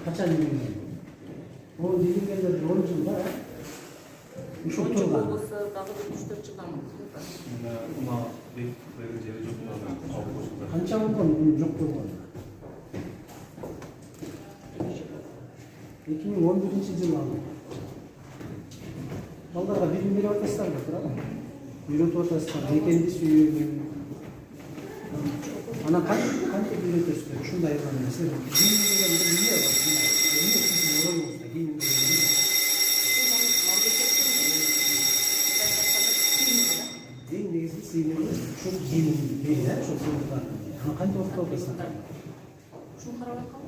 Kaçan yürüyün? O dediğim yerlerde 10 yıl var. Uşak turlar. Olsa daha da 3-4 yıldan mı? Ona bir yeri çok fazla. Kança olmadan çok turlar. 2011 yıllarda. Vallahi bir ortasından bakır ama. Bir ortasından. Kendisi yürüyor. Ana kaç bir ortasından. Şunda yapalım mesela. Çok yeni değil ya, çok zor var. Ama kanka ortasından. Şunu karar bakalım.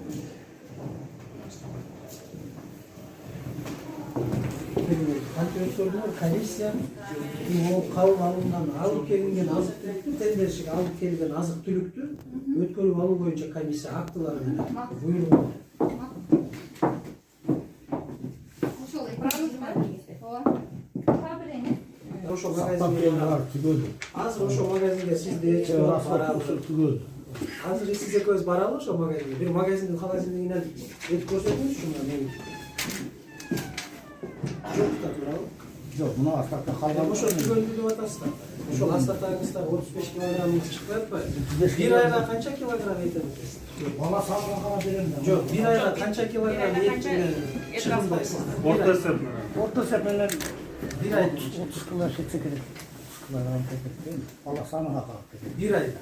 Kalesya o kavvalından alıp gelingen azık tülüktü, tenderşik alıp gelingen azık tülüktü. Ötkölü valı boyunca kalesya aktılar dedi. Buyurun. Roşo magazinde az Roşo magazinde sizde çıkıyor para hazır size göz baralı Roşo magazinde. Bir magazinde magazinde yine et göstermiş şuna ne? Çok da bravo. Yok, buna asfaltta kalmadı. Bu şu bölümde vatasında. Şu asfaltlarımızda 35 kilogramlık çıkıyor. Bir ayda kaça kilogram yeterliyiz? Bana sağlıkla verin de. Yok, bir ayda kaça kilogram yeterliyiz? Orta sepme. Orta seferler Bir ayda. 30 kilo şey çekilir. 30 kilo değil mi? Allah sana hakaret edin. Bir ayda.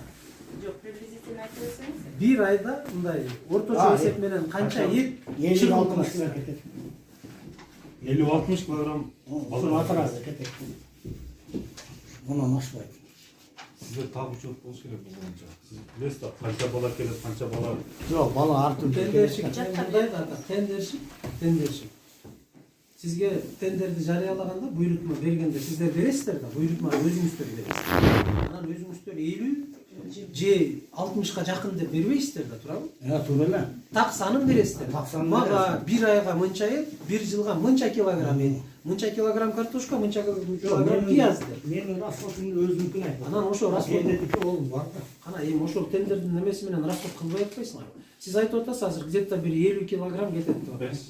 Yok, revizitini açarsanız. Bir ayda bundaydı. Orta sepmenen kaça yet? 50-60 kilo hareket et. 50-60 kilogram Bunu atar hareket et. Buna nasıl var? size tabi çok boz gerek bu olunca. Siz bilesiniz pança balık gelir, pança balık. Yok, bana artık. Tenderşik. Buradaydı adam. Tenderşik. Sizge tenderde jarıyalaganda buyrukma bergende sizler beresizler da buyrukma özüңүздөр beresiz. Анан özüңүздөр 50 же 60га жакын деп бербейсиздер да, туурабы? Туура. Так санын бересиздер. Мага bir айга мынча эт, bir жылга мынча килограмм эт. Мынча килограмм картошка, мынча килограмм пияз деп. Менин расходумду өзүмдүкүн айт. Анан ошо расход Кедедики ол бар да. Кана эми ошол тендердин немеси менен расход кылбай атпайсыңарбы? Сиз айтып атасыз азыр где-то bir 50 килограмм кетет деп атасыз.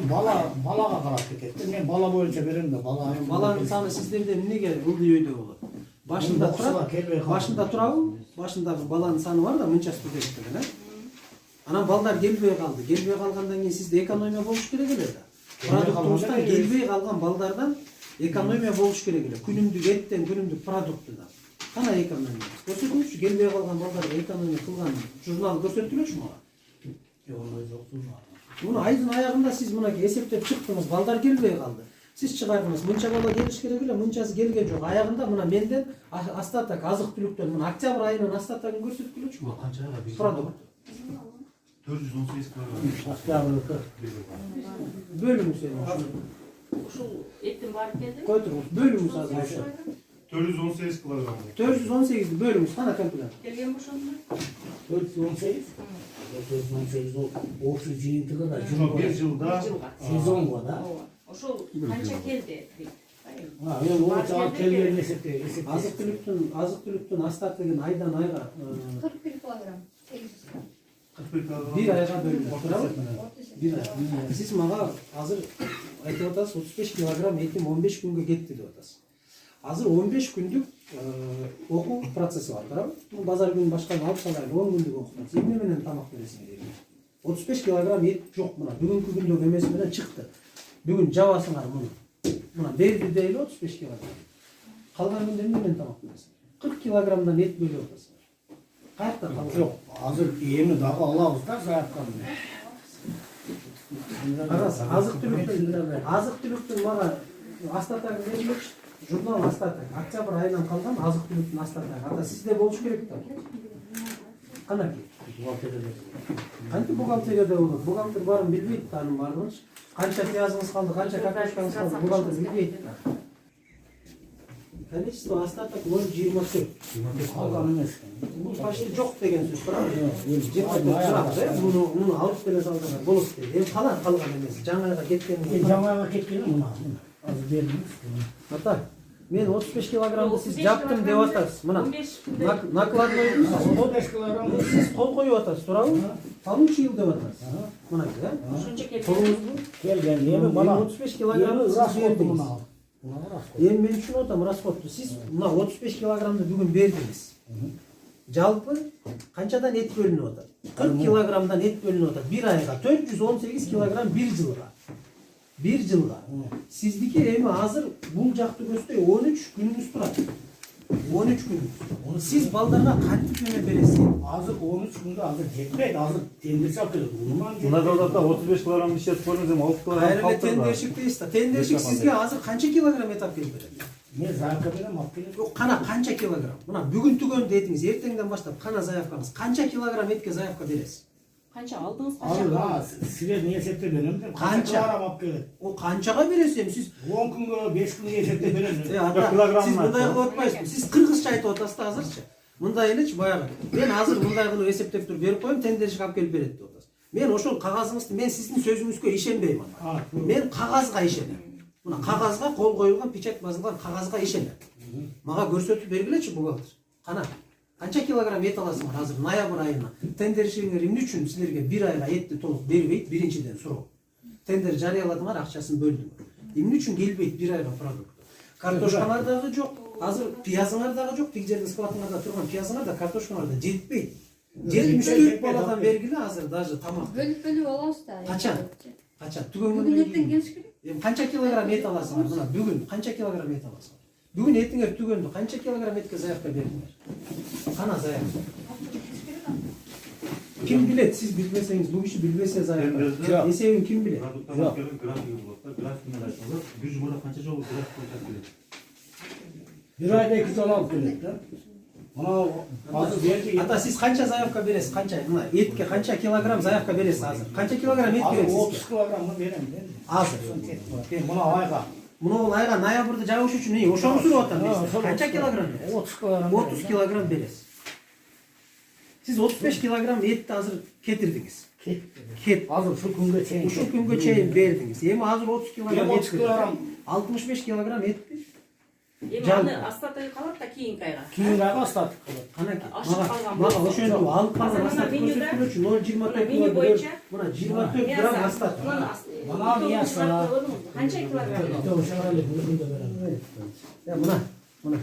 Балага карап кетет. Мен бала боюнча берем да, бала. Баланын саны сиздерде эмнеге ылдый өйдө болот? Башында турабы? Башындагы баланын саны бар да мынча студент деген, Анан балдар келбей калды. Келбей калгандан кийин сизде экономия болуш керек эле да. Продуктубуздан келбей калган балдардан экономия болуш керек эле. Күнүмдүк эттен, күнүмдүк продуктудан. Кана экономия? Көрсөтүңүзчү, келбей калган балдарга экономия кылган журнал көрсөттүңүзчү мага? Муну айдын аягында сиз мынакей эсептеп чыктыңыз, балдар келбей калды. Сиз чыгардыңыз, мынча бала келиш керек эле, мынчасы келген жок. Аягында мына менден остаток азык түлүктөн, мына октябрь айынын остатогун көрсөткүлөчү. Канчага? Продукт. 418 kilogram. Bölümüz yani. Ушул эттин баары келди. Koyturmuş. Bölümüz azı. 418 kilogram. 418 bölümüz. Kana kalkülen. Келген бошондо. 418. 418 o 30 жыйынтыгы да Bir yılda сезонго да. Ошол канча келди? Мен о жаап келген эсепте. Azık tülüktün остатогын aydan ayga 41 kilogram. 800 gram. 41 kilogram. bir ayga bölünüyor. Bir ay. Siz maga hazır aytып атасыз 35 kilogram etim 15 günge ketти деп атасыз. Hazır 15 günlük oku prosesi var. Bu bazar günü başkanı alıp salayın 10 günlük okutmanız. Emne menen tamak veresin deydi. 35 kilogram et yok buna. Bugünkü gündük emesi menen çıktı. Bugün javasınlar bunu. Buna verdi değil 35 kilogram. Kalgan günde emne menen tamak veresin. 40 kilogramdan et bölüyor atasınlar. Kayakta kalgan. Yok, hazır yemi daha alabız da sayapkan. Azık tülüktün bana astatagı verilmiş. Jurnal astatag. Октябрь айынан kalgan azık tülüktün astatag. Ata sizde boluş керек ta. Kana ki? Kanki buhalteriyada olur. Buhalter barın bilbeyt tanım varmış. Kança piyazınız kaldı, kança kartoşkanız kaldı. Buhalter bilbeyt. Количество остаток 0,24. Kalgan emez. Bu başta çok degen söz. Bunu alıp gele saldılar. Bolus dedi. Kalan kalgan emesi. Жаңайга кеткен. Жаңайга кеткен мына. Az verdiniz. Hatta мен 35 килограммды сиз 35 жаптым деп килограммды атасыз. Мына 15 күндө накладной 15 килограмм. сиз кол коюп атасыз, туурабы? Получил деп атасыз. Мына да. ошончо келди. Колуңузбу? Келген. Эми Эми бана 35 килограммды сиз расход бердиңиз. мына. Мына расход. Эми мен үчүн атам расходту. Сиз мына 35 килограммды бүгүн бердиңиз. Жалпы канчадан эт бөлүнүп атат? 40 килограммдан эт бөлүнүп атат. Bir айга 418 килограмм bir жылга. Bir жылга. Сиздики эми азыр бул жакты көздөй 13 күнүңүз турат. 13 күн. Сиз балдарга кантип эме бересиз? Hazır 13 günde hazır жетпейт. Hazır тендерші алып келеді. Мына жолда 35 килограмм ишет көрдүңүз эми 30 килограмм Кайра эле калып турат. тендершик дейсиз да. Тендершик сизге азыр канча килограмм эт алып келип берет? Мен заявка берем, алып келем. Yok kana kança kilogram? Buna bugün tügön dediniz, ertenden başlap kana zayıfkanız. Kança kilogram etke zayıfka veresiz? Канча алдыңыз Abi канча? ha, sireni esepte benim de. Kança? Kilogram alып келет. O kançaga veresiz siz. 10 күнгө 5 күнгө esepte берем. Ата, Kilogram siz mı? mınday kılıp atmayısınız. Siz kırgızça aytып atасыз da azırça. Mınday eleç bayağı. Ben hazır mınday kılıp eseptep turup berip koyayım, tenderişik alып kelip beret деп атасыз. Men oşol kagazыңызды мен сиздин сөзүңүзгө ишенбейм ана. Мен кагазга ишенем. Мына кагазга кол коюлган, печать басылган кагазга ишенем. Мага көрсөтүп бергилечи бухгалтер. Кана. Канча килограмм эт аласыңар азыр ноябрь айына? Тендершиңер эмне үчүн силерге bir айга этти толук бербейт? Биринчиден суроо. Тендер жарыяладыңар, акчасын бөлдүңөр. Эмне үчүн келбейт bir айга продукт? Картошкалар дагы жок. Азыр пиязыңар дагы жок. Тиги жерде складыңарда турган пиязыңар да картошкалар да жетпейт. 74 баладан бергиле азыр даже тамак. Bölüp alabыз да. Качан? Качан? Бүгүн Түгөнгөндөн эртең кийин. келиш керек. Эми канча килограмм эт аласыңар? Мына бүгүн канча килограмм эт аласыңар? Бүгүн этиңер түгөндү канча килограмм этке заявка бердиңер? Кана заявка? Kim билет? Siz bilmeseniz, bu kişi bilmese zaявка. Тендерде Эсебин ким билет? продукттан алып келген графиги болот да. Графигинен айтылат. Bir жумада канча жолу график коюп келет. Bir ayda 2 жол алып келет да. Мына азыр берди. Ата, siz kança заявка бересиz? Kança? Мына этке канча килограмм заявка бересиz азыр? Канча килограмм эт Азыр керек 30 сизге? килограммы берем да. Азыр. Мына айга. Мына бул айга ноябрда жабыш үчүн эй, ошону сурап атам мен. Канча килограмм бересиз? 30 килограмм. 30 килограмм бересиз. Siz 35 kilogram etти азыр кетирдиңиз. Кет. Азыр şu күнгө чейин. Ушул күнгө чейин бердиңиз. Эми азыр 30 килограмм 30 килограмм. 65 килограмм этти. Эми аны астатыгы калат да кийинки айга. Кийин айга астатып калат. Канаки. Ашып калган Мага болсо. ошентип алып калган Азыр астат мына менюда- көрсөткүлөчү 0,24 меню килограмм. боюнча Мына 24 грамм астат. Мына мияса. Канча килограмм? Ошоға эле бир күндө берем. Мына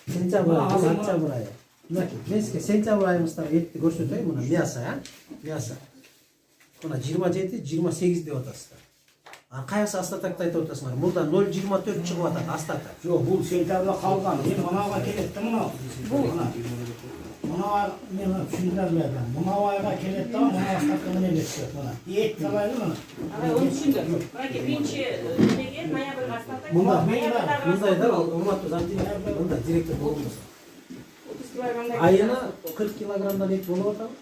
сентябрь айы, октябрь айы. Мынаки, мен сизге сентябрь айыбызда этти көрсөтөйүн, мына мясо, мясо. Мына 27, 28 деп атасыздар. Кайсы астатакты айтып атасыңар? Мында 0,24 чыгып атат астатак. Жок, бул сентябрда калган. Эми мынага келет да мына. Мына мен түшүндүрөм бердим. Мына айга келет да мына астатка менен беришет мына. Эт табайлы мына. Ага, onu түшүндүм. Мынакей биринчи неге ноябрга астатак. Мындай да, урматтуу замдин, мындай директор болуңуз. 30 килограммдай. Айына 40 килограммдан эт болуп атабы?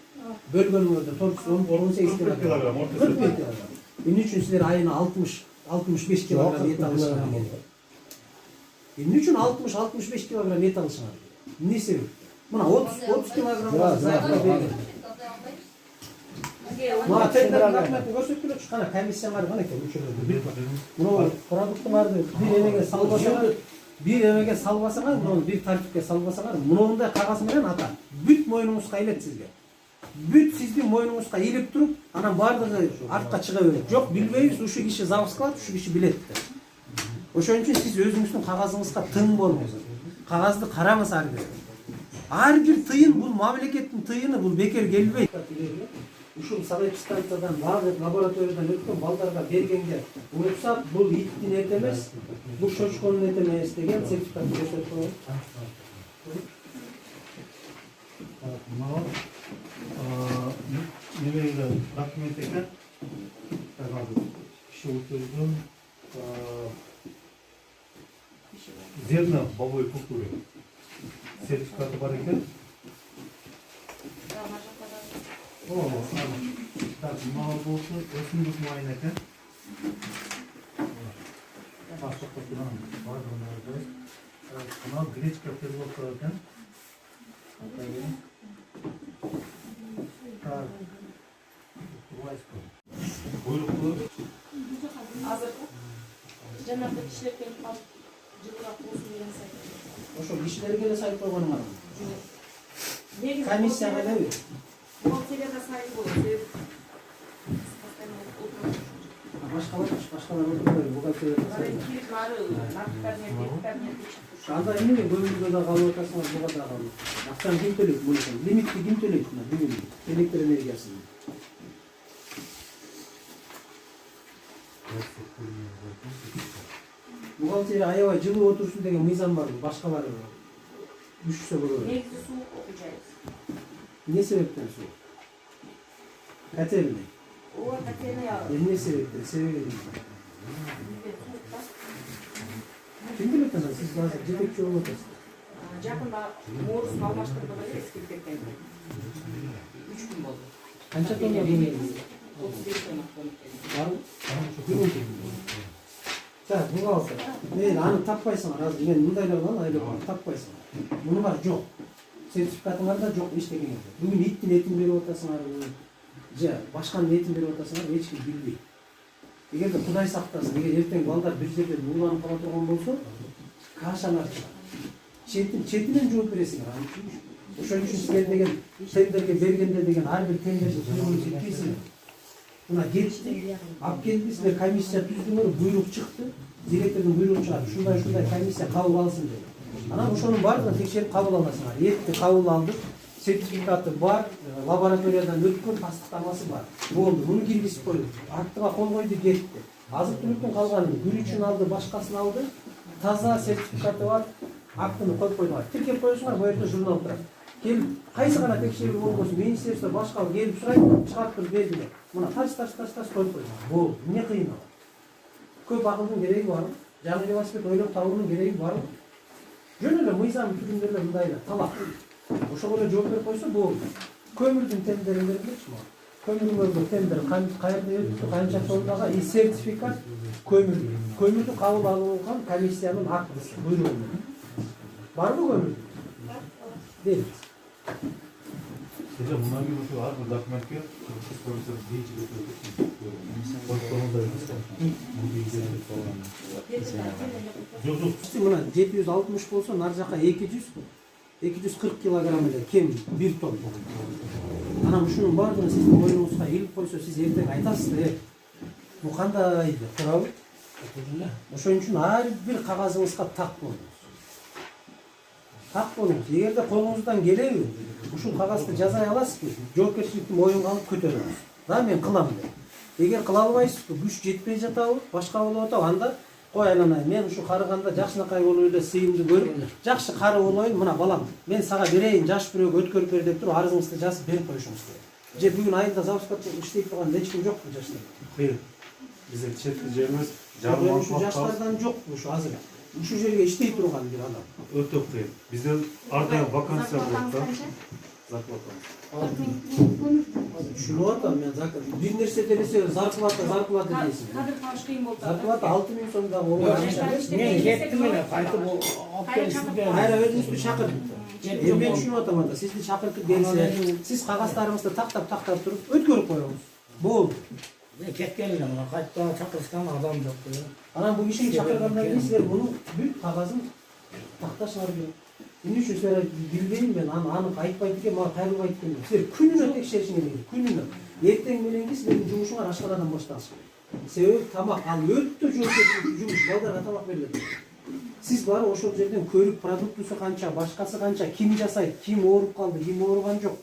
Бөлгөнүңөрдө 18 40 килограмм, ортосу. 45 килограмм. Эмне үчүн силер айына 65 килограмм эт алышыңар керек? Эмне үчүн 65 килограмм эт алышыңар керек? Эмне себеп? Мына 30 килограмм заявка берген. Мына тендер рахматын көрсөткүлөчү, кана комиссиялар кана экен мүчөлөрдү. Мына продуктыңарды бир эмеге салбасаңар, муну бир тартипке салбасаңар, мындай кагаз менен ата бүт мойнуңузга илет сизге. Бүт сиздин мойнуңузга илип туруп, анан баардыгы артка чыга берет. Жок, билбейбиз, ушул киши запуск кылат, ушул киши билет. Ошон үчүн сиз өзүңүздүн кагазыңызга тың болуңуз. Кагазды караңыз ар бир. Ар бир тыйын, бул мамлекеттин тыйыны, бул бекер келбейт. Ушул санэпидстанциядан баардык лабораториядан өткөн балдарга бергенге уруксат, бул иттин эти эмес, бул чочконун эти эмес деген сертификат көрсөтүп коюп. Мына немеге документ экен. Киши өткөргөн зерно бобовой культуры сертификаты бар экен. Так, мал болсун, өсүмдүк майын экен. Башка турган бардыгын мына гречка производство экен. Так. Буйруктуу. Азыр жанагы кишилер келип калып жылыраак болсун деген сайт. Ошо кишилерге эле сайып койгонуңар. Негизи Комиссия кайдабы? бухгалтерияда сайып болот. Себеп постоянно отурат. Башкалар отурбайбы? Бухгалтерия Аны кирип нары наркы кабинетке чыкты. анда эмне көмүрдө да калып атасыңар, буга да калып. Акчаны ким төлөйт муну? Лимитти ким төлөйт мына бүгүн электр энергиясын? Бухгалтерия аябай жылы отурсун деген мыйзам барбы? Башкалары үшүсө болот. Негизи суук окуйжайбыз. Эмне себептен суу? Котельный. Ооба котельный Эмне себептен? Себеби эмне? суук да. Ким билет аны? Сиз азыр жетекчи болуп атасыз. Жакында морузун алмаштырдык эле эскирип кеткен. 3 күн болду. Канча тонна көмүр? 35 тонна көмүр. Так, бухгалтер. Мен аны таппайсыңар азыр. Мен мындайлардан айлап таппайсыңар. Муну бар жок. Сертификатыңарда жок эчтегеңерде. Бүгүн иттин этин берип атасыңар. Же башканын этин берип атасыңар, эч ким билбейт. Эгерде Кудай сактасын, эгер эртең балдар бир жерде ууланып кала турган болсо, кашаңар чыгат. Четинен жооп бересиңер. Ошон үчүн силер деген тендерге бергенде деген ар бир тендерди түзүүгө жетпейсиңер. Мына кетти, алып келди, силер комиссия түздүңөр, буйрук чыкты, директордун буйругу чыгат, ушундай комиссия кабыл алсын деп. Анан ошонун баардыгын текшерип кабыл аласыңар. Этти кабыл алдык, сертификаты бар, лабораториядан өткөн тастыктамасы бар. Болду, муну киргизип койдук. Актыга кол койду, кетти. Азык түлүктүн калганын гүлүчүн алды, башкасын алды, таза сертификаты бар, актыны коюп койдуңар. Тиркеп коесуңар, бу жерде журнал турат. Келип, кайсы гана текшерүү болбосун, министерство башка келип сурайт, чыгарып туруп бердилер. Мына тач коюп койдуңар. Болду, эмне кыйын ал? Көп акылдын кереги барбы? Жаңы велосипед ойлоп табуунун кереги барбы? Жөн эле мыйзам түзүлгөн эле мындай эле талап. Ошого эле жооп берип койсо болду. Көмүрдүн тендерин бергилечи мага. Көмүрдүн тендери кайерде өттү, канча тоннага и сертификат көмүрдү кабыл алынган комиссиянын актысы, буйругу менен. Барбы көмүр? Бериңиз. Сиз мына gibi şu har bir dokumentga siz ko'rsangiz deychiga Yok yok. Мына 760 болсо, нар жака 240 килограмм эле кем 1 тонн. Анан ушунун баардыгын сиздин оюңузга илип койсо, сиз эртең айтасыз да, бу кандай деп, туурабы? Ошон үчүн ар бир кагазыңызга так болуңуз. Так болуңуз. Эгерде колуңуздан келеби, ушул кагазды жазай аласызбы? Жоопкерчиликти моюнга алып көтөрүңүз. Да мен кылам деп. Эгер кыла албайсызбы, күч жетпей жатабы, башка болуп атабы, анда кой айланай, мен ушу карыганда жакшынакай болуп эле сыйымды көрүп, жакшы кары болоюн, мына балам, мен сага берейин, жаш бирөөгө өткөрүп бер деп туруп, арызыңызды жазып берип коюшуңуз керек. Же бүгүн айында заводка иштей турган эч ким жокпу жаштар? Бuyurun. Bize çetki жерimiz Ушу жаштардан жок ушу азыр. Ушу жерге иштей турган бир адам. өтө кыйын. Бизде ар дайым вакансия болот да. Зарплата. Түшүнүп атам мен закон. Бир нерсе делесе зарплата дейсиң. Кадр табыш кыйын болду. Зарплата 6000 сом да болот. Мен кеттим эле, кайтып алып келсизбе. Айра өзүңүздү чакырдым. Мен түшүнүп атам анда. Сизди чакыртып келсе, сиз кагаздарыңызды тактап туруп өткөрүп коюңуз. Болду. Мен кеткен элем, мына кайта чакырышкан адам жок. Анан бул кишини чакыргандан кийин силер мунун бүт кагазын такташыңар керек. Эмне үчүн силер билбейм мен, аны айтпайт экен, мага кайрылбайт экен. Силер күнүнө текшеришиңер керек, күнүнө. Эртең мененки силердин жумушуңар ашканадан башталыш керек. Себеби тамак ал өтө жоопкерчиликтүү жумуш, балдарга тамак берилет. Сиз бары ошол жерден көрүп, продуктусу канча, башкасы канча, ким жасайт, ким ооруп калды, ким ооруган жок.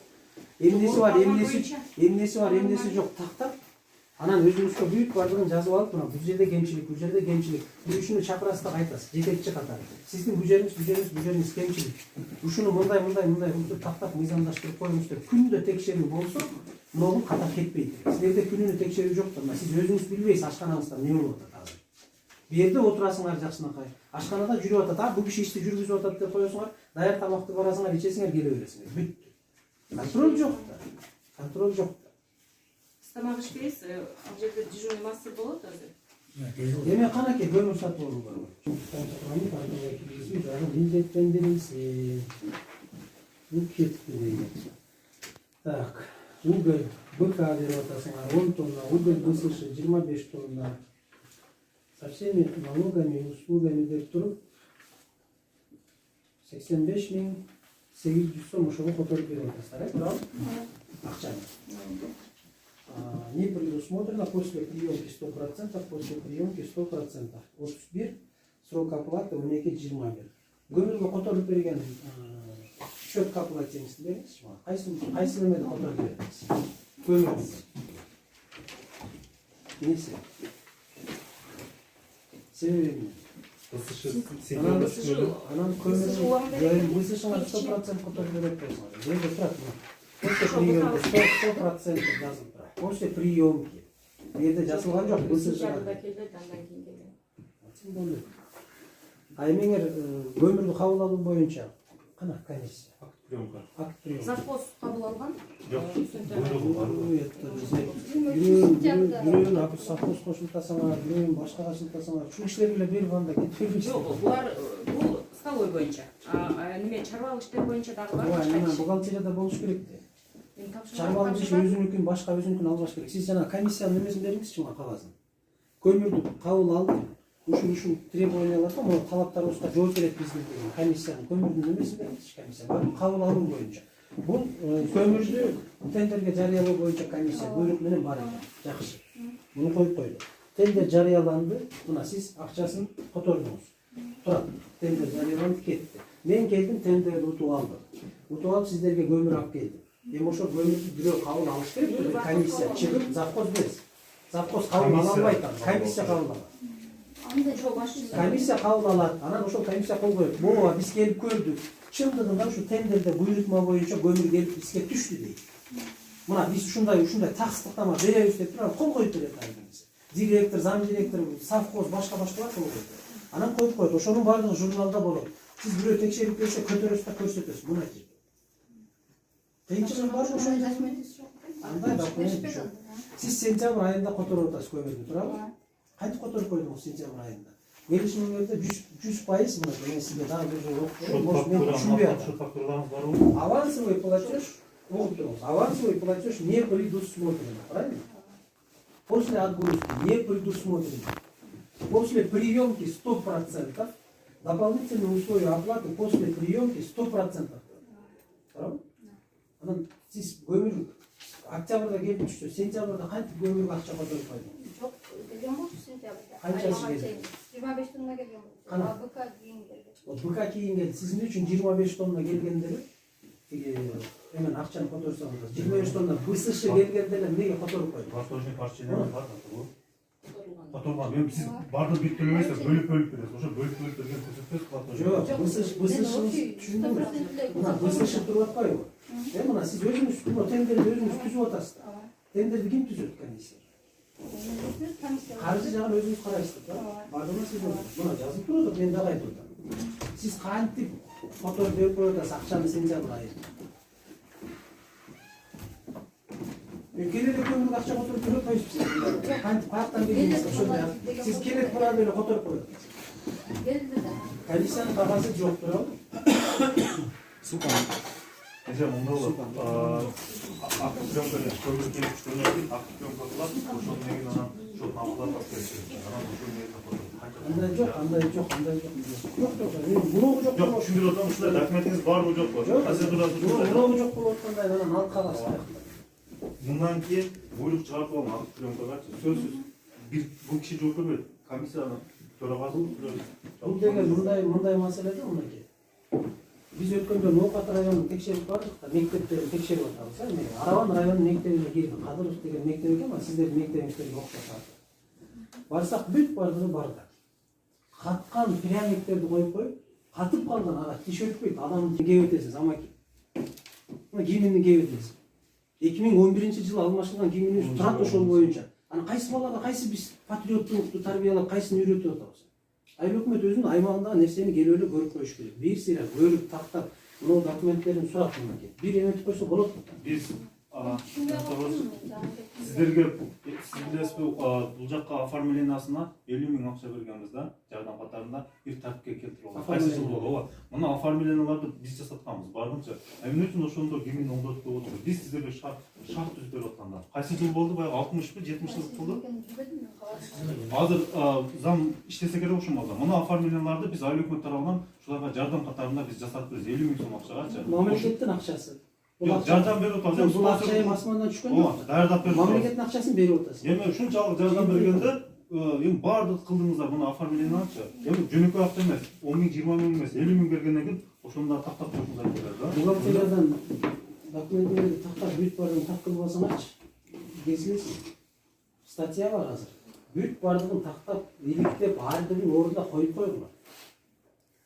Эмнеси бар, эмнеси жок тактап. Анан өзүңүзгө бүт бардыгын жазып алып, мына бул жерде кемчилик, бул жерде кемчилик. Бул ушуну чакырасыз да айтасыз, жетекчи катары. Сиздин бул жериңиз кемчилик. Ушуну мындай ушинтип тактап мыйзамдаштырып коюңуз деп күндө текшерүү болсо, могу ката кетпейт. Силерде күнүнө текшерүү жок да, сиз өзүңүз билбейсиз ашканаңызда эмне болуп атат азыр. Бу жерде отурасыңар жакшынакай. Ашканада жүрүп атат, бул киши ишти жүргүзүп атат деп коесуңар, даяр тамакты барасыңар, ичесиңер, келе бересиңер. Бүт. Контроль жок да. Контроль жок. Тамак ишпейсиз, ал жерде дежурный мастер болот азыр. Эме канаке көмүр сатып алуу бар. Милдеттендирилсин. Бул кетти дейт. Так, уголь, БК берип атасыңар 10 тонна, уголь БСШ 25 тонна. Со всеми налогами и услугами деп туруп, 85.800 сом ошого которуп берип атасыздар, туурабы? Акчаны. Не предусмотрено после приемки 100%, после приемки 100%. 31 срок оплаты 12-21. Көмүргө которуп берген счет оплаты теңизди бериңизчи мага. Кайсы немеде которуп бересиз? Көмүр. Несі? Себебі анан көмір высышыңа 100% которуп берет болсоңор. Жерде турат. После приемки 100% жазылып турат. После приемки. Жерде жазылган жок, высышыңа. А эмеңер көмүрдү кабыл алуу боюнча кана комиссия? Акт приемка. Акт приемка. Завхоз кабыл алган. Жок. Бирөөнү апып совхоз кошултасаңар, бирөөнү башкага шылтасаңар, ушул кишилерге эле берип анда кетпейбизби? Жок, булар бул столовой боюнча. Неме чарбалык иштер боюнча дагы бар. Ооба, бухгалтерияда болуш керек да. Чарбалык иш өзүнүкүн, башка өзүнүкүн албаш керек. Сиз жана комиссиянын немесин бериңизчи мага кагазын. Көмүрдү кабыл алды. Ушул требованияларга, могу талаптарыбызга жооп берет биздин деген комиссиянын көмүрдүн немесин бериңизчи комиссия. Кабыл алуу боюнча. Бул көмүрдү тендерге жарыялоо боюнча комиссия буйрук менен бар экен. Жакшы. Муну коюп койдук. Тендер жарыяланды. Мына сиз акчасын котордуңуз. Турат. Тендер жарыяланып кетти. Мен келдим, тендерди утуп алдым. Утуп алып сиздерге көмүр алып келдим. Эми ошол көмүрдү бирөө кабыл алыш керек. Комиссия чыгып, завхоз берс. Завхоз кабыл ала албайт, комиссия кабыл алат. Комиссия кабыл алат. Анан ошол комиссия кол коет. Ооба, биз келип көрдүк. Чындыгында ушу тендерде буйрутма боюнча көмүр келип бизге түштү дейт. Мына биз ушундай таксыздыктама беребиз деп туруп кол коюп берет айдыңыз. Директор, зам директор, совхоз, башкалар кол коюп берет. Анан коюп коет. Ошонун баардыгы журналда болот. Сиз бирөө текшерип берсе көтөрөсүз да көрсөтөсүз. Мына жерде. Кыйынчылыгы барбы ошондой? Андай документ жок. Сиз сентябрь айында которуп атасыз көмүрдү, туурабы? Кантип которуп койдуңуз сентябрь айында? Келишимиңерде 100% мына мен сизге дагы бир жолу окуп берем. Шот фактураларыңыз барбы? Авансовый платеж, окуп туруңуз. Авансовый платеж не предусмотрен, правильно? После отгрузки не предусмотрен. После приемки 100%, дополнительные условия оплаты после приемки 100%. Правильно? Анан сиз көмүр октябрда келип түштү, сентябрда кантип көмүргө акча которуп койдуңуз? Жок, келген болчу сентябрда. Канчасы келди? 25 тонна келген болчу. Кана? БК кийин келди. БК кийин келди. Сиздин үчүн 25 тонна келгенде эле эмен акчаны которсоңуз, 25 тонна БСШ келгенде эле эмнеге которуп койдуңуз? Восточный партияда бар да. Которган. Мен сиз барды бүт төлөбөйсүз, бөлүп бересиз. Ошо бөлүп берген көрсөтөсүз платеж. Жок, БСШ түшүндүңүз. Мына БСШ туруп атпайбы? Мына сиз өзүңүз тендерди өзүңүз түзүп атасыз. Тендерди ким түзөт, комиссия? Каржы жагын өзүңүз карайсыздар, туура? Бардыгы сиз мына жазылып турат, мен дагы айтып атам. Сиз кантип которуп берип коюп атасыз акчаны сентябрь айында? Келеде көмүргө акча которуп берип атпайсызбы? Кантип каяктан келдиңиз ошондой? Сиз келет барады эле которуп коюп атасыз. Келди да. Комиссиянын кагазы жок, туурабы? Неше мында болот. Акт приемка көмүр келип түштүгөнөн кийин акт приемка кылат, ошондон кийин анан ошол абылат алып беришет. Анан ошол жерде которуп. Андай жок. Мурогу жок. Жок, түшүндүрүп атам, ушундай документиңиз барбы жокпу? Процедурасы ушундай. Мурогу жок болуп аткандай анан алып каласыз. Мындан кийин буйрук чыгартып алган акт приемкагачы сөзсүз бул киши жооп бербейт. Комиссиянын төрагасы Бул деген мындай маселе да мынакей. Биз өткөндө Ноокат районун текшерип бардык да, мектептерди текшерип атабыз. Араван районунун мектебине кирдик. Кадыров деген мектеп экен, сиздердин мектебиңиздерге окшошот. Барсак бүт бардыгы бар да. Каткан пряниктерди коюп коюп, катып калган ага тиш өтпөйт, адамды кийип өтөсүз, амаки. Мына кийимиңди кийип өтөсүз. 2011-жылы алмашылган кийимиңиз турат ошол боюнча. Аны кайсы балага кайсы биз патриоттукту тарбиялап, кайсын үйрөтүп атабыз? Айыл өкмөт өзүнүн аймагындагы нерсени келип эле көрүп коюш керек. Бир сыйра көрүп, тактап, мына документтерин сурап мынакей. Бир эметип койсо болот. Биз сиздерге сиз билесизби, бул жакка оформлениясына 50 000 акча бергенбиз да, жардам катарында бир тартипке келтирип алган. Кайсы жыл болду? Ооба. Мына оформленияларды биз жасатканбыз, бардымча. Эмне үчүн ошондо 2014 деп отурбуз? Биз сиздерге шарт түзүп берип атканда. Кайсы жыл болду? Баягы 60 70 жыл болду. Азыр зам иштесе керек ошондо. Мына оформленияларды биз айыл өкмөт тарабынан ушуларга жардам катарында биз жасап беребиз. 50 000 сом акчагачы. Мамлекеттин акчасы. Жок, жардам берип атабыз. Бул акча эми асмандан түшкөн жок. Ооба, даярдап берип. Мамлекеттин акчасын берип атасыз. Эми ушунчалык жардам бергенде, эми баардык кылдыңыздар муну оформлениячы. Эми жөнөкөй акча эмес, 10 000, 20 000 эмес, 50 000 бергенден кийин ошондо тактап турсуңдар да. Бухгалтериядан документтерди тактап бүт баардыгын так кылып алсаңарчы. Кезиңиз статья бар азыр. Бүт баардыгын тактап, иликтеп, баардыгын ордуна коюп койгула.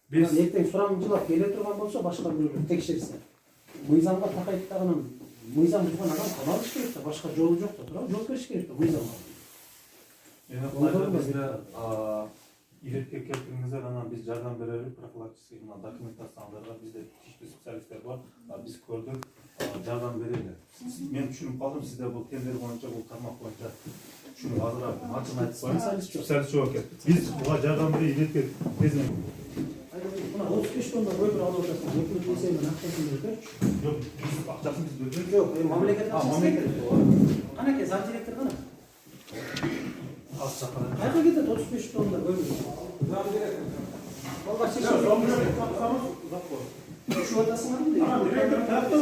Биз Эртең сурамчылап келе турган болсо башка бирөөлөр текшерсе. Мыйзамга такайттагынан мыйзам бузган адам камалыш керек да, башка жолу жок да, туурабы? Жооп бериш керек да мыйзамга. эми кайда бизде илетке келтириңиздер, анан биз жардам берели, профилактический документацияларга бизде тийиштүү специалисттер бар. Биз көрдүк, жардам берели. Мен түшүнүп калдым, сизде бул тендер боюнча, бул тармак боюнча түшүнүп азыр ачык айтып коеюн. Специалист жок экен. Биз буга жардам берели, илетке тезинен. Мына 35 тонна көмүр алып атасың, өкмөт эсебинен акчасын берип берчү. Жок, биз акчасын биз бербейбиз. Жок, мамлекет акчасы. Мамлекет. Канаке, зам директор кана? Акча Кайга кетет 35 тонна көмүр? Зам директор. Алга чечим. Түшүп атасыңарбы дейм? Директор каякта?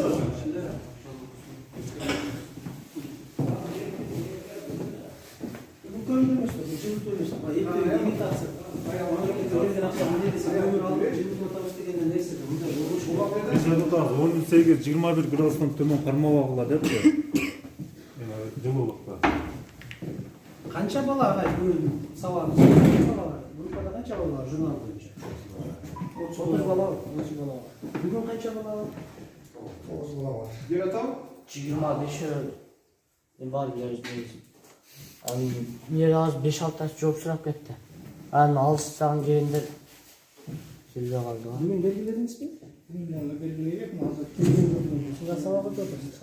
Бул көмүр эмес да, бул жылытуу эмес да. Имитация. Мамлекет берген акча эмне десе, көмүр алып жылытып атабыз деген нерсе да, мындай болуш болот. Биз айтып атабыз, 18-21 градустан төмөн кармабагыла депчи. Жылуулукта. Канча бала агай бул сабагыбыз? Группада канча бала бар журнал боюнча? 30 бала бар. Бүгүн канча бала бар? 9 бала бар. 25 бар görüşmeyiz. Biraz 5-6 job sırap gitti. Yani alışsan yerinde sizde kaldı. Бүгүн белгиледиңиз бе? Миллионлы белгилейбек, азыр Сизге сабак өтөтөсүз.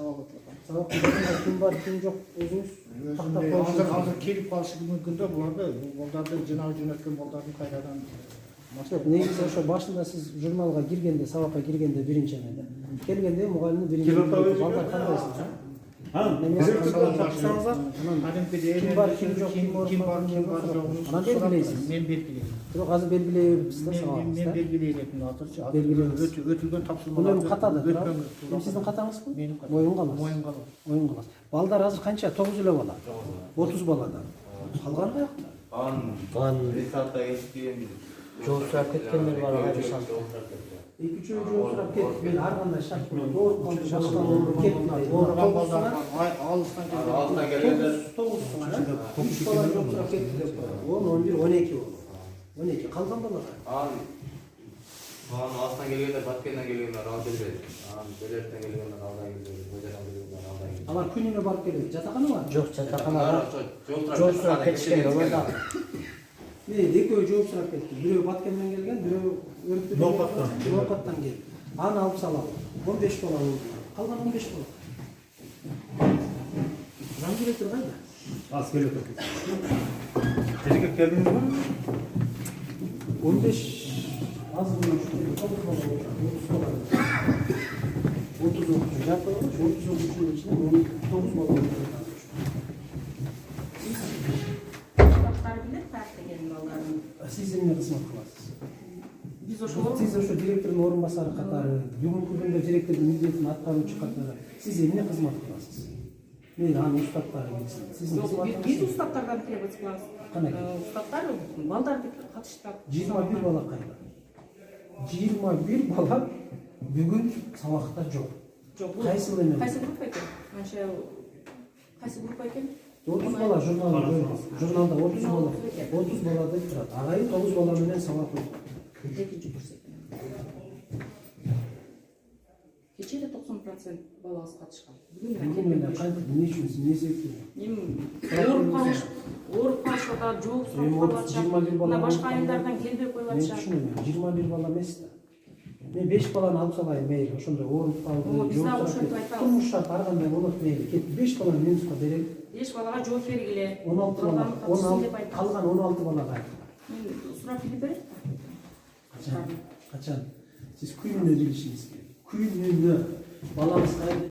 Сабак ким бар, ким жок өзүңүз тактап коюңуз. азыр келип калышы мүмкүн да буларды, балдарды жинап жөнөткөн балдардын кайрадан Жоқ, негизи ошо башында сиз журналга киргенде, сабакка киргенде биринчи эмеде. Келгенде мугалимдин биринчи балдар кандайсыз? Ким бар, ким жок, ким бар, ким бар жогун. Анан белгилейсиз. Мен белгилейм. Бирок азыр белгилей берипсиз да сабагыңызда. Мен белгилейм азырчы. Белгилейбиз. Өтүлгөн Бул тапшырмалар. эми катады, туурабы? Сиздин катаңызбы? Менин катам. Моюн калас. Моюн калас. Моюн калас. Балдар азыр канча? 9 эле бала. 30 балада. Калганы каякта? Ben job sırap gitkenler var ayrışan. Экинчи жол сурап кетти. Мен ар кандай шарт менен ооруп калды, башка ооруп кетти. Ооруган балдар алыстан келген. 9 бала жол сурап кетти деп коёду. 10, 11, 12 болду. 12 калган балдар. Астан келгендер, Баткенден келгендер алып келбейт. Белерден келгендер алдан келбейт. Бөжөрдөн келгендер алдан келбейт. Алар күнүнө барып келет. Жатаканы бар. Жоқ жатақхана job sırap ketişken orada. Мен экөө жооп сурап кетти. Бирөө Баткенден келген, бирөө Өрүктөн. Ноокаттан келди. Аны алып салам. 15 бала болду. Калган 15 бала. Зам директор кайда? Az келет. Тежекке келдиңизби? 15 аз болуш керек. 9 бала болду. 30 бала. 30 жаппай болуш. 30 окуучунун ичинен 9 бала болду. Штаттары билет деген балдарын. Сиз эмне кызмат кыласыз? Биз ошол Сиз ошо директордун орун басары катары, бүгүнкү күндө директордун милдетин аткаруучу катары сиз эмне кызмат кыласыз? Мен анын устаттары билсин. Сиздин биз кызматыңыз устаттардан требовать кылабыз. Кандай? Устаттар балдарды катыштырат. 21 бала кайда? 21 бала бүгүн сабакта жок. Жок, Кайсыл эме? кайсы группа экен? Анча кайсы группа экен? 30 бала журналда 30 бала. 30 бала деп турат. Агайын 9 бала менен сабак өтөт. Экинчи курс экен. Кечээ 90% балабыз катышкан. Бүгүн эле кантип эмне үчүн эмне себептен? Ооруп калышып атат, жооп сурап калып атышат. Мына башка айылдардан келбей коюп Мен атышат. түшүнөм. 21 бала эмес да. Мен 5 баланы алып салайын мейли, ошондой орун калды. Ооба, биз дагы ошентип айтабыз. Турмуш шарт ар кандай болот мейли. Кетти 5 баланы минусқа берели. 5 балага жооп бергиле. 16 бала, Баланы катышсын деп 16 айтабыз. калган 16 балага. Мен сурап билип берет да. Качан? Сиз күнүнө билишиңиз керек. Күнүнө балаңыз